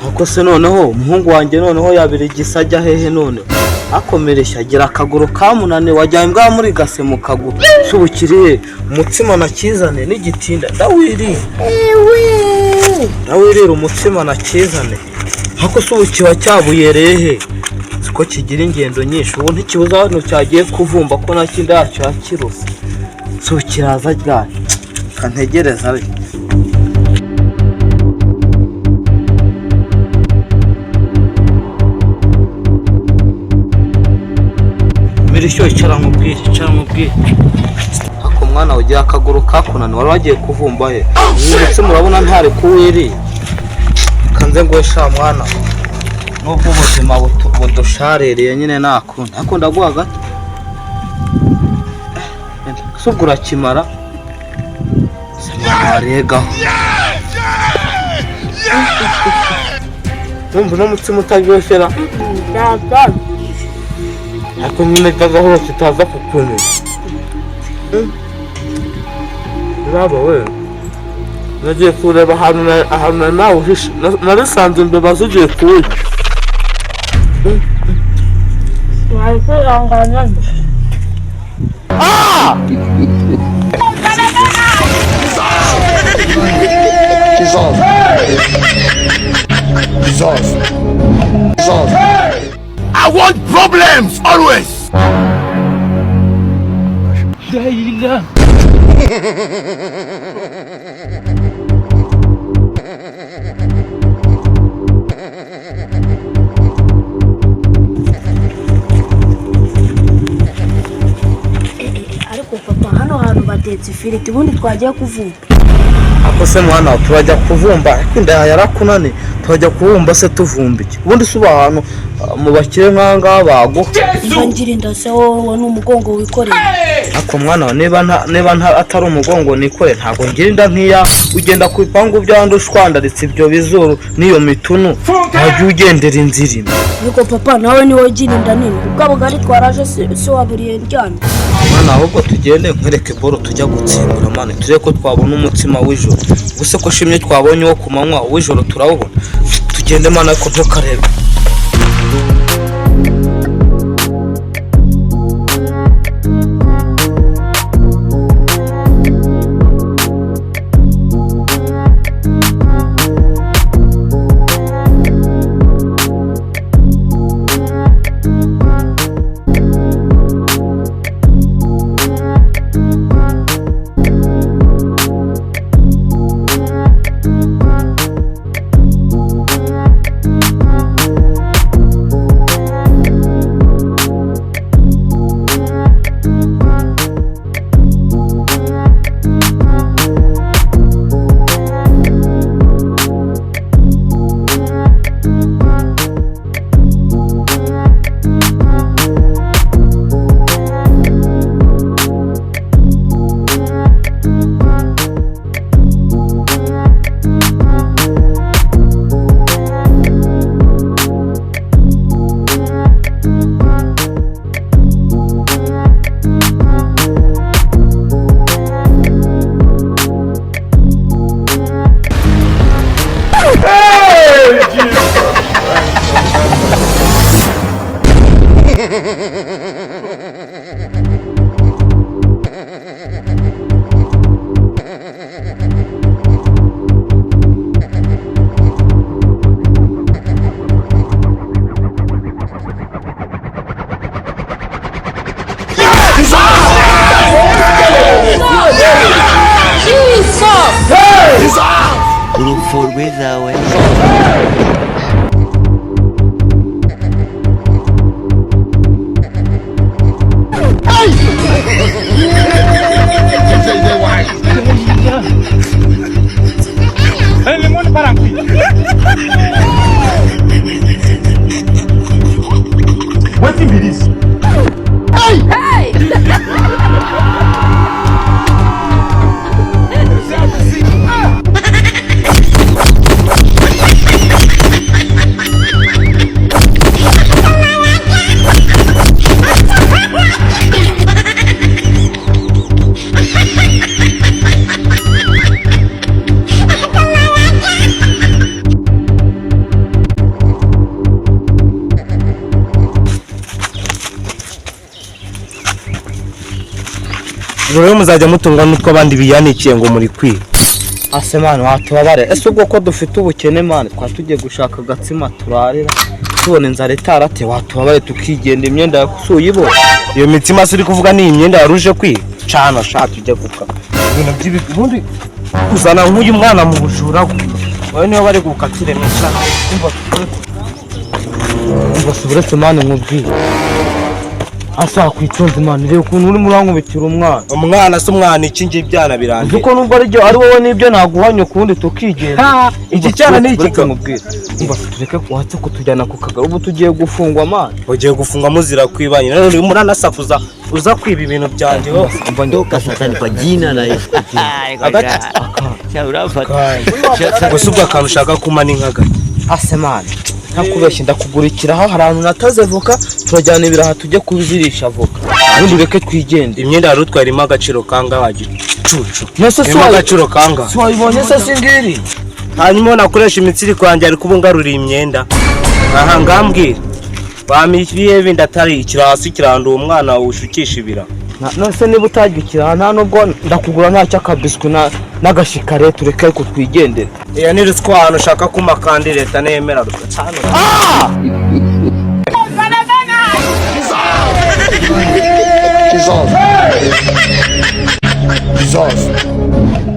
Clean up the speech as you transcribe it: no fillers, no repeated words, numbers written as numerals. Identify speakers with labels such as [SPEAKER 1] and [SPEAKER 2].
[SPEAKER 1] Ako se noneho umuhungu wanjye noneho yabira igisajya hehe none akomeresha agira akaguru kamunane wajyanye mbwa muri gase mu kaguru subukiriye umutsima nakizane n'igitinda ndawirira umutsima nakizane hako subukiwa cyabuyereye he siko kigira ingendo nyinshi ubu ntikibuza hano cyagiye kuvumba ko nakindi yacyo yakirose subukiraza ryari kantegereza ari Mirisho icara nkubwire hako mwana ugiye akaguru kakunani wari wagiye kuvumba he ndetse murabona ntare kuwiri kanze ngo sha mwana nubwo ubuzima budusharereye nyine nakunda hako ndaguha gato sugura kimara arega numva n'umutsima utaryoshyera hako nyine kagahoro kitaza kukumira raba we nagiye kureba ahantu nawe uhishe narisanze imbeba zigiye kuwica
[SPEAKER 2] wari kwihangana
[SPEAKER 3] I want problems always.
[SPEAKER 2] ariko papa hano hantu batetse ifiriti ubundi twagiye kuvumba
[SPEAKER 1] ako se mwana turajya kuvumba ariko inda yarakunani turajya kuvumba se tuvumba iki ubundi suba ahantu mu bakire nkanga bago
[SPEAKER 2] ngira inda se wowe n'umugongo wikoreye
[SPEAKER 1] ako mwana niba atari umugongo nikore ntago ngira inda nkiya ugenda ku ipangu byandi ushwandaritse ibyo bizuru niyo mitunu wajya ugendera inzira
[SPEAKER 2] ariko papa nawe niwe ugira inda nini ubwo bugari twaraje se waburiye ryane
[SPEAKER 1] mwana ahubwo tugende nkwereke boro tujya gutsimbura mane tureke ko twabona umutsima w'ijoro ubuse ko shimye twabonye wo ku manywa w'ijoro turawubona tugende mwana ko ntukarebe
[SPEAKER 4] ireberenawe ubujura muzajya mutunga n'utwo abandi biyanikiye ngo muri kwiba.
[SPEAKER 1] ase mani watubabare ese ubwo ko dufite ubukene mani twatugiye gushaka agatsima turarira tubona inzara itarate watubabare tukigenda imyenda yakusuye ibo
[SPEAKER 4] Iyo mitsima uri kuvuga ni imyenda yaruje kwiba cana sha tujye guka ibintu by'ibigundi kuzana nk'uyu mwana mu bujura wowe niyo bari gukatire mesha
[SPEAKER 1] umva suburetse mani nkubwire asa kwitonze mani reba ukuntu uri murankubitira
[SPEAKER 4] umwana se umwana iki ngiye ibyana birangiye
[SPEAKER 1] uko nubwo ari wowe nibyo naguhanye ukundi tukigenda
[SPEAKER 4] iki cyana ni iki
[SPEAKER 1] nkubwire umva tureke watse kutujyana ku kagaro ubu tugiye gufungwa mani
[SPEAKER 4] ugiye gufungwa muzira kwibanye none uri muranasakuza uza kwiba ibintu byanjye ho
[SPEAKER 1] umva ndoka
[SPEAKER 5] Satani kwa jina la Yesu.
[SPEAKER 4] gusa ubwo akantu ushaka kumana inkaga
[SPEAKER 1] ase mani ntakubeshye ndakugurikiraho hari ahantu nataze voka turajyana ibiraha tujye kubizirisha voka ubundi ureke twigende
[SPEAKER 4] imyenda yari utwaye irimo agaciro kanga wagicucu
[SPEAKER 1] nese
[SPEAKER 4] irimo agaciro kanga
[SPEAKER 1] wayibonye se singiri
[SPEAKER 4] hanyuma nakoresha imitsiri kwanjye ari kubungarura imyenda aha ngambwira bamiriye bindi atari ikirasi kiranda uwo mwana ushukisha ibira
[SPEAKER 1] nose niba utagikira nta nubwo ndakugura ntacyo akabiswi n'agashikare tureke ko twigendera
[SPEAKER 4] iyo ni ruswa ahantu ushaka kuma kandi leta neyemera ruswa
[SPEAKER 3] Jesus.